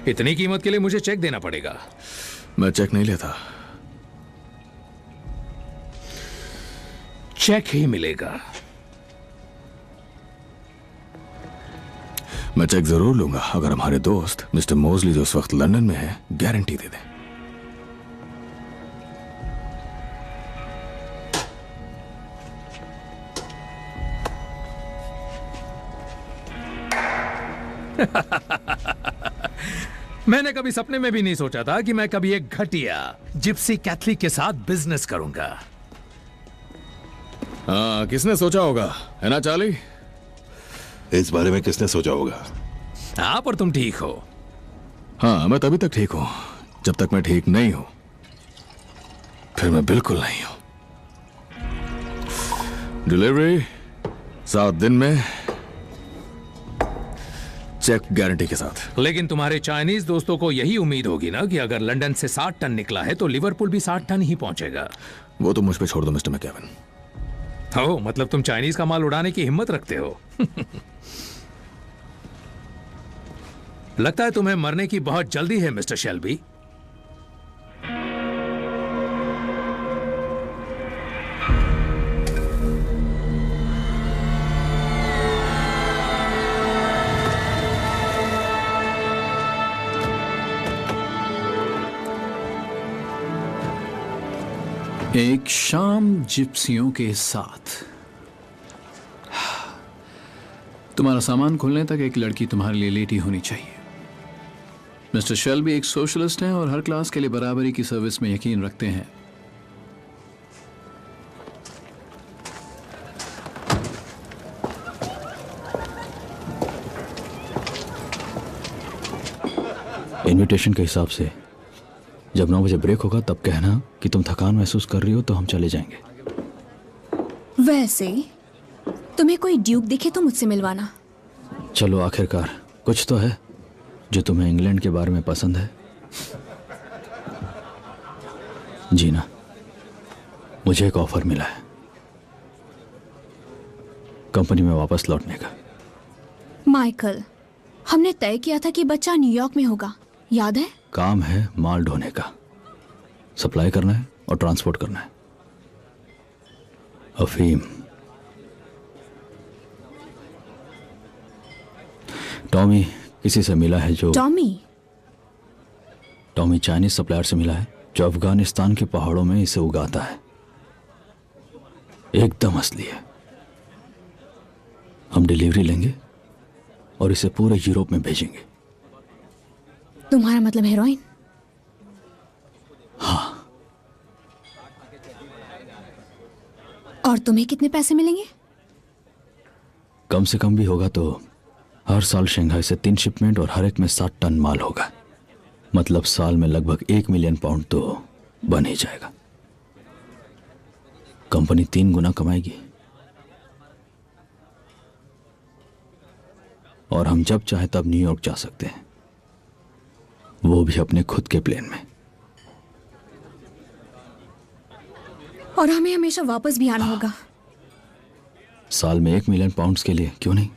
इतनी कीमत के लिए मुझे चेक देना पड़ेगा। मैं चेक नहीं लेता। चेक ही मिलेगा। मैं चेक जरूर लूंगा अगर हमारे दोस्त मिस्टर मोजली, जो इस वक्त लंदन में है, गारंटी दे दें। मैंने कभी सपने में भी नहीं सोचा था कि मैं कभी एक घटिया जिप्सी कैथलिक के साथ बिजनेस करूंगा। हाँ, किसने सोचा होगा, है ना चार्ली? इस बारे में किसने सोचा होगा? हाँ, पर तुम ठीक हो। हाँ, मैं तभी तक ठीक हूं जब तक मैं ठीक नहीं हूं, फिर मैं बिल्कुल नहीं हूं। डिलीवरी 7 दिन में, चेक गारंटी के साथ। लेकिन तुम्हारे चाइनीज दोस्तों को यही उम्मीद होगी ना कि अगर लंदन से 60 टन निकला है तो लिवरपूल भी 60 टन ही पहुंचेगा। वो तो मुझ पे छोड़ दो मिस्टर मैकेवन। हो, मतलब तुम चाइनीज का माल उड़ाने की हिम्मत रखते हो। लगता है तुम्हें मरने की बहुत जल्दी है मिस्टर शेल्बी। एक शाम जिप्सियों के साथ। तुम्हारा सामान खोलने तक एक लड़की तुम्हारे लिए लेटी होनी चाहिए। मिस्टर शेल्बी एक सोशलिस्ट हैं और हर क्लास के लिए बराबरी की सर्विस में यकीन रखते हैं। इनविटेशन के हिसाब से जब 9 बजे ब्रेक होगा तब कहना कि तुम थकान महसूस कर रही हो तो हम चले जाएंगे। वैसे तुम्हें कोई ड्यूक दिखे तो मुझसे मिलवाना। चलो, आखिरकार कुछ तो है जो तुम्हें इंग्लैंड के बारे में पसंद है। जीना, मुझे एक ऑफर मिला है। कंपनी में वापस लौटने का। माइकल, हमने तय किया था कि बच्चा न्यूयॉर्क में होगा, याद है? काम है माल ढोने का, सप्लाई करना है और ट्रांसपोर्ट करना है। अफीम। टॉमी किसी से मिला है जो टॉमी चाइनीज सप्लायर से मिला है जो अफगानिस्तान के पहाड़ों में इसे उगाता है। एकदम असली है। हम डिलीवरी लेंगे और इसे पूरे यूरोप में भेजेंगे। तुम्हारा मतलब हेरोइन? हाँ। और तुम्हें कितने पैसे मिलेंगे? कम से कम भी होगा तो हर साल शंघाई से 3 शिपमेंट और हर एक में 7 टन माल होगा। मतलब साल में लगभग 1 मिलियन पाउंड तो बन ही जाएगा। कंपनी 3 गुना कमाएगी और हम जब चाहे तब न्यूयॉर्क जा सकते हैं, वो भी अपने खुद के प्लेन में। और हमें हमेशा वापस भी आना होगा। साल में 1 मिलियन पाउंड्स के लिए क्यों नहीं?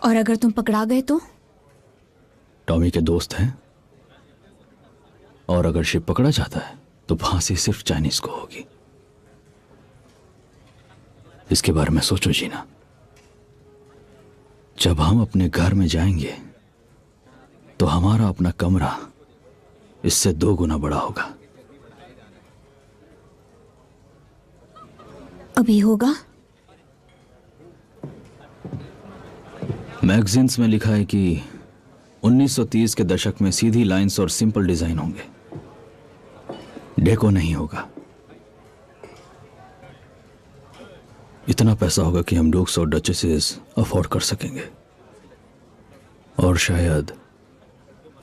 और अगर तुम पकड़ा गए तो? टॉमी के दोस्त हैं और अगर शिप पकड़ा जाता है तो फांसी सिर्फ चाइनीज को होगी। इसके बारे में सोचो जीना। जब हम अपने घर में जाएंगे तो हमारा अपना कमरा इससे 2 गुना बड़ा होगा। अभी होगा? मैगजीन्स में लिखा है कि 1930 के दशक में सीधी लाइंस और सिंपल डिजाइन होंगे, डेको नहीं होगा। इतना पैसा होगा कि हम डूक्स और डचेसेस अफोर्ड कर सकेंगे और शायद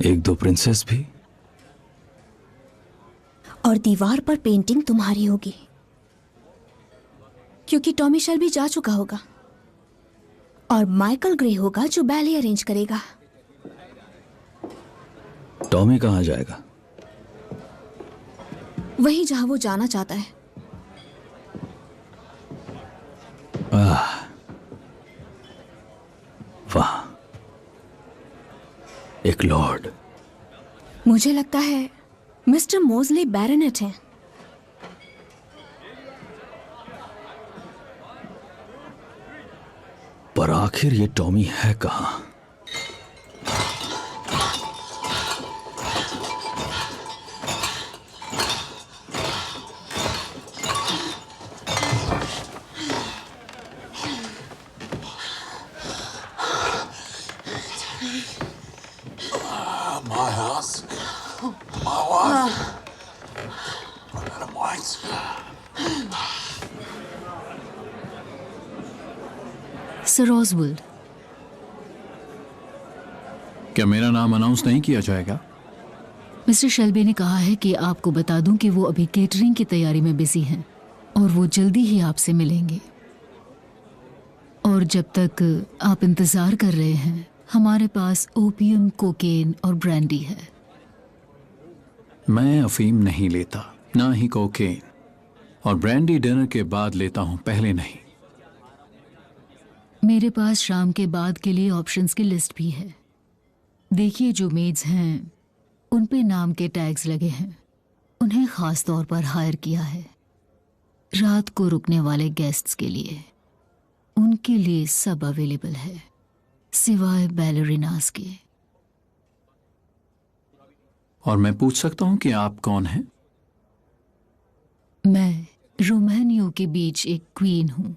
1-2 प्रिंसेस भी। और दीवार पर पेंटिंग तुम्हारी होगी क्योंकि टॉमी शेल्बी जा चुका होगा और माइकल ग्रे होगा जो बैले अरेंज करेगा। टॉमी कहां जाएगा? वहीं जहां वो जाना चाहता है। वाह, एक लॉर्ड। मुझे लगता है मिस्टर मोजली बैरोनेट हैं। पर आखिर ये टॉमी है कहां? My house, my wife, Madam White. Sir Oswald, क्या मेरा नाम अनाउंस नहीं किया जाएगा? मिस्टर शेल्बी ने कहा है कि आपको बता दूं कि वो अभी केटरिंग की तैयारी में बिजी हैं और वो जल्दी ही आपसे मिलेंगे। और जब तक आप इंतजार कर रहे हैं, हमारे पास ओपियम, कोकेन और ब्रांडी है। मैं अफीम नहीं लेता, ना ही कोकेन, और ब्रांडी डिनर के बाद लेता हूं, पहले नहीं। मेरे पास शाम के बाद के लिए ऑप्शंस की लिस्ट भी है। देखिए, जो मेड्स हैं उन पे नाम के टैग्स लगे हैं। उन्हें खास तौर पर हायर किया है रात को रुकने वाले गेस्ट्स के लिए। उनके लिए सब अवेलेबल है सिवाय बैलरीनास के। और मैं पूछ सकता हूं कि आप कौन हैं? मैं रोमानियों के बीच एक क्वीन हूं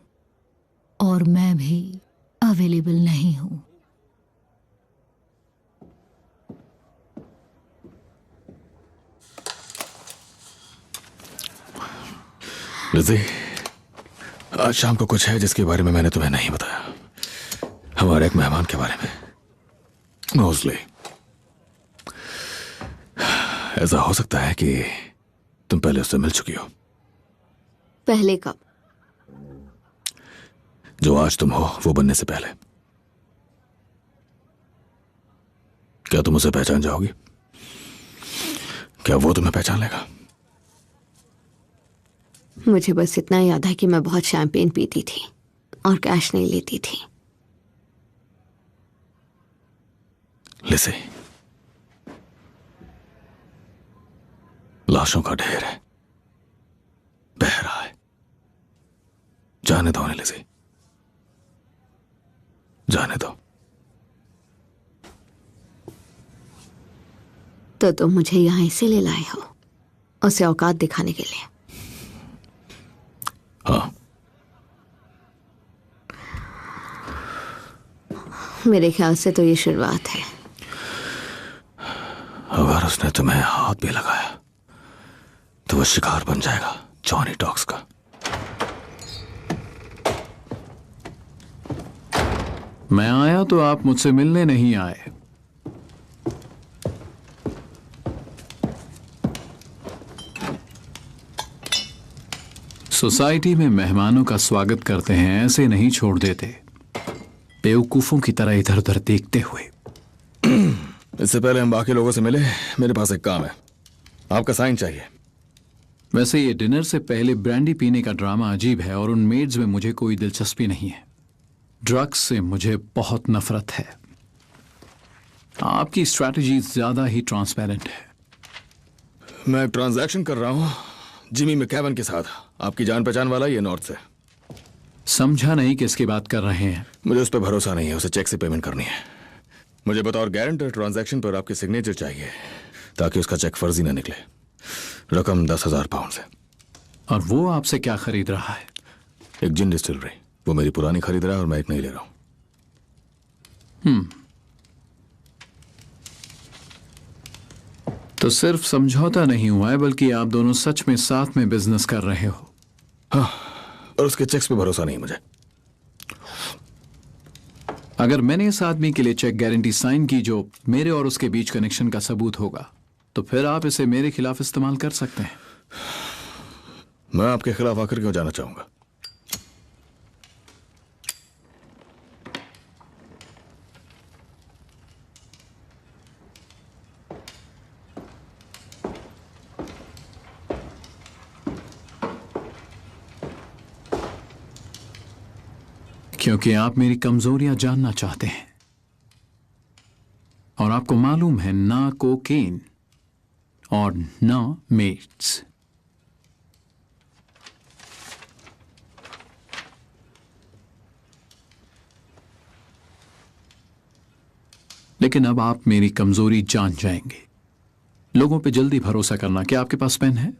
और मैं भी अवेलेबल नहीं हूं। लिज़ी, आज शाम को कुछ है जिसके बारे में मैंने तुम्हें नहीं बताया। हमारे एक मेहमान के बारे में, मोज़ली। ऐसा हो सकता है कि तुम पहले उससे मिल चुकी हो। पहले कब? जो आज तुम हो वो बनने से पहले। क्या तुम उसे पहचान जाओगी? क्या वो तुम्हें पहचान लेगा? मुझे बस इतना याद है कि मैं बहुत शैंपेन पीती थी और कैश नहीं लेती थी। लिज़ी, लाशों का ढेर है, बह रहा है। जाने दो उन्हें लिज़ी, जाने दो। तो तुम मुझे यहाँ इसीलिए लाए हो, उसे औकात दिखाने के लिए? हाँ। मेरे ख्याल से तो ये शुरुआत है। अगर उसने तुम्हें हाथ भी लगाया तो वो शिकार बन जाएगा जॉनी डॉग्स का। मैं आया तो आप मुझसे मिलने नहीं आए। सोसाइटी में मेहमानों का स्वागत करते हैं, ऐसे नहीं छोड़ देते बेवकूफों की तरह इधर उधर देखते हुए। इससे पहले हम बाकी लोगों से मिले, मेरे पास एक काम है, आपका साइन चाहिए। वैसे ये डिनर से पहले ब्रांडी पीने का ड्रामा अजीब है और उन मेड्स में मुझे कोई दिलचस्पी नहीं है। ड्रग्स से मुझे बहुत नफरत है। आपकी स्ट्रैटेजी ज्यादा ही ट्रांसपेरेंट है। मैं एक ट्रांजैक्शन कर रहा हूं जिमी मैकेवन के साथ, आपकी जान पहचान वाला ही है नॉर्थ से। समझा नहीं किसकी बात कर रहे हैं। मुझे उस पर भरोसा नहीं है, उसे चेक से पेमेंट करनी है। मुझे बतौर गारंटर ट्रांजैक्शन पर आपकी सिग्नेचर चाहिए ताकि उसका चेक फर्जी ना निकले। रकम 10,000 पाउंड है। और वो आपसे क्या खरीद रहा है? एक जिन डिस्टिलरी, वो मेरी पुरानी खरीद रहा है और मैं एक नहीं ले रहा हूं। तो सिर्फ समझौता नहीं हुआ है बल्कि आप दोनों सच में साथ में बिजनेस कर रहे हो। हाँ, और उसके चेक्स पे भरोसा नहीं मुझे। अगर मैंने इस आदमी के लिए चेक गारंटी साइन की जो मेरे और उसके बीच कनेक्शन का सबूत होगा, तो फिर आप इसे मेरे खिलाफ इस्तेमाल कर सकते हैं। मैं आपके खिलाफ आकर क्यों जाना चाहूंगा? क्योंकि आप मेरी कमजोरियां जानना चाहते हैं और आपको मालूम है ना कोकेन और ना मेट्स। लेकिन अब आप मेरी कमजोरी जान जाएंगे। लोगों पे जल्दी भरोसा करना। क्या आपके पास पेन है?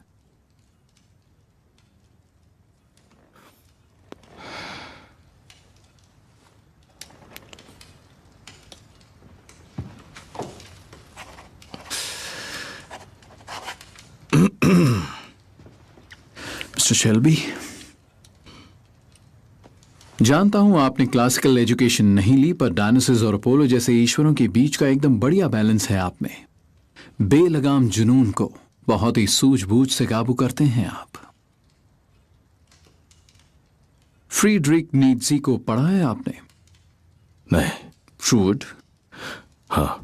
मिस्टर शेल्बी, जानता हूं आपने क्लासिकल एजुकेशन नहीं ली, पर डायनासोर्स और अपोलो जैसे ईश्वरों के बीच का एकदम बढ़िया बैलेंस है आप में। बेलगाम जुनून को बहुत ही सूझबूझ से काबू करते हैं आप। फ्रीडरिक नीत्जे को पढ़ा है आपने? नहीं। फ्रूड? हाँ।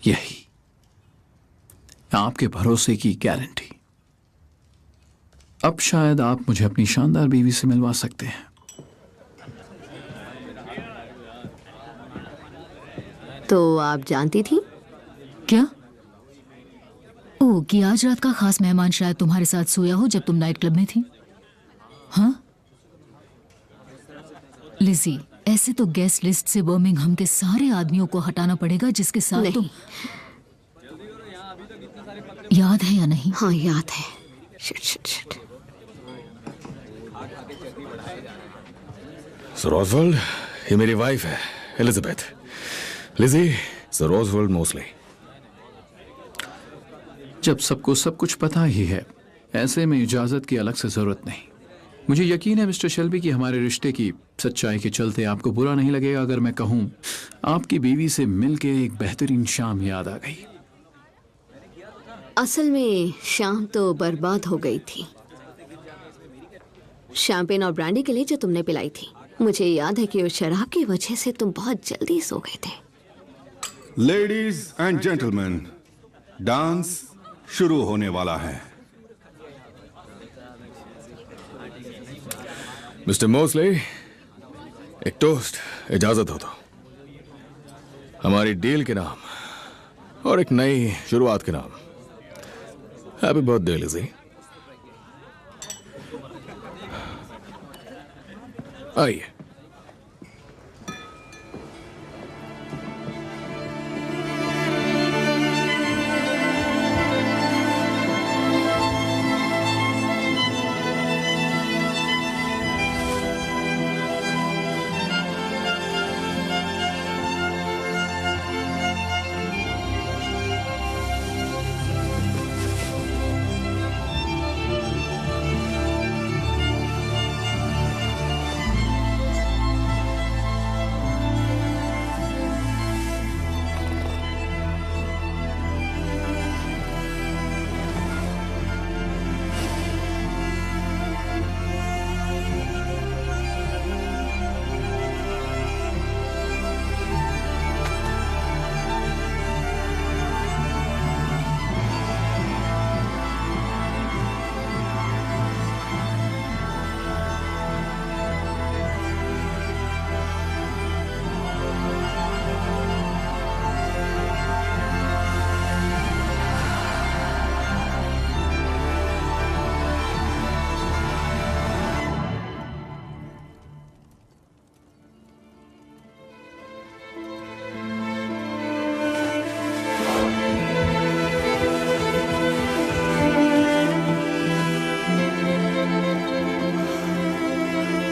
यही आपके भरोसे की गारंटी। अब शायद आप मुझे अपनी शानदार बीवी से मिलवा सकते हैं। तो आप जानती थी? क्या? ओ, कि आज रात का खास मेहमान शायद तुम्हारे साथ सोया हो जब तुम नाइट क्लब में थी। हाँ लिज़ी, ऐसे तो गेस्ट लिस्ट से बर्मिंघम के सारे आदमियों को हटाना पड़ेगा जिसके साथ तुम। याद है या नहीं? हाँ याद है। Shit shit shit. Sir Oswald, ये मेरी वाइफ है Elizabeth. Lizzie, sir Oswald mostly. जब सबको सब कुछ पता ही है, ऐसे में इजाजत की अलग से जरूरत नहीं। मुझे यकीन है मिस्टर शेल्बी कि हमारे रिश्ते की सच्चाई के चलते आपको बुरा नहीं लगेगा अगर मैं कहूं आपकी बीवी से मिलके एक बेहतरीन शाम याद आ गई। असल में शाम तो बर्बाद हो गई थी। शैंपेन और ब्रांडी के लिए जो तुमने पिलाई थी। मुझे याद है कि उस शराब की वजह से तुम बहुत जल्दी सो गए थे। लेडीज एंड जेंटलमैन, डांस शुरू होने वाला है। मिस्टर मोस्ले, एक टोस्ट इजाजत हो तो। हमारी डील के नाम और एक नई शुरुआत के नाम। Happy birthday Lizzie. आइए।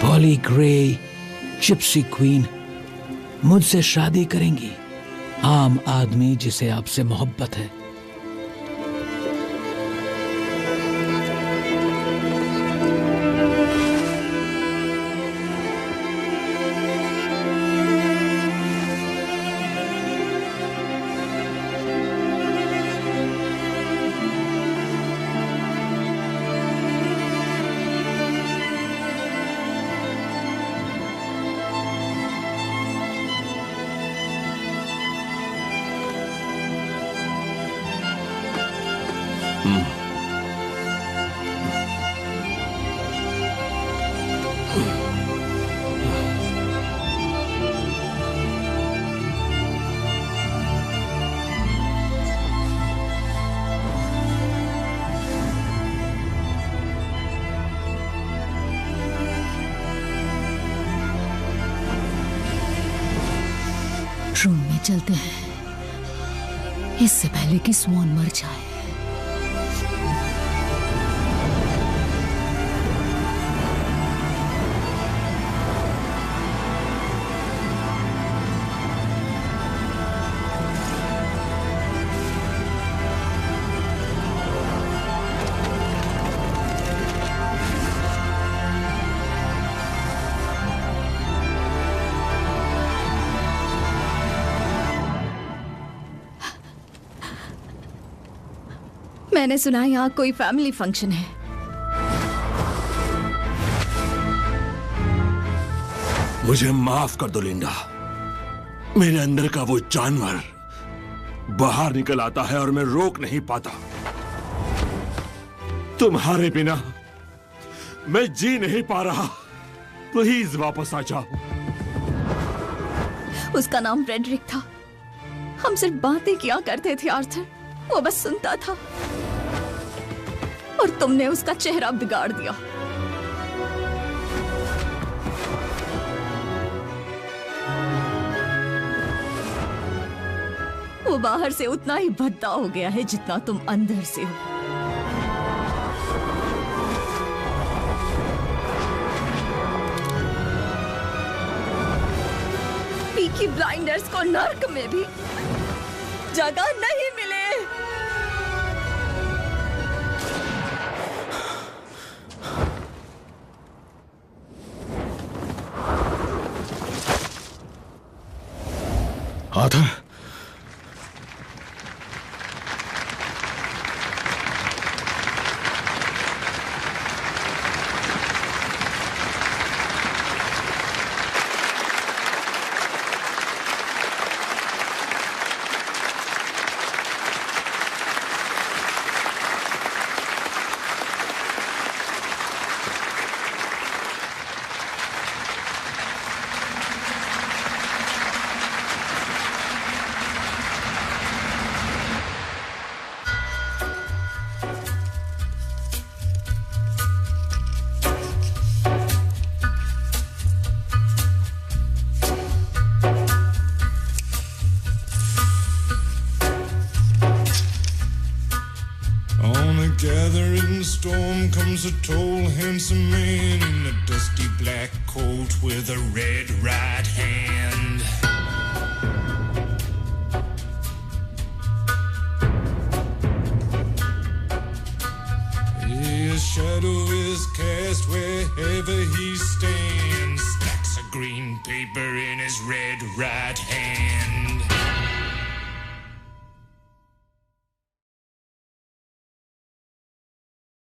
पॉली ग्रे, जिप्सी क्वीन, मुझसे शादी करेंगी? आम आदमी जिसे आपसे मोहब्बत है। रूम में चलते हैं, इससे पहले कि स्वान मर जाए। मैंने सुना यहाँ कोई फैमिली फंक्शन है। मुझे माफ कर दो लिंडा, मेरे अंदर का वो जानवर बाहर निकल आता है और मैं रोक नहीं पाता। तुम्हारे बिना मैं जी नहीं पा रहा। प्लीज वापस आ जाओ। उसका नाम फ्रेडरिक था। हम सिर्फ बातें किया करते थे आर्थर, वो बस सुनता था। और तुमने उसका चेहरा बिगाड़ दिया। वो बाहर से उतना ही भद्दा हो गया है जितना तुम अंदर से हो। पीकी ब्लाइंडर्स को नर्क में भी जगह नहीं मिले। Arthur, storm comes a tall, handsome man in a dusty black coat with a red right hand. His shadow is cast wherever he stands. Stacks of green paper in his red right hand.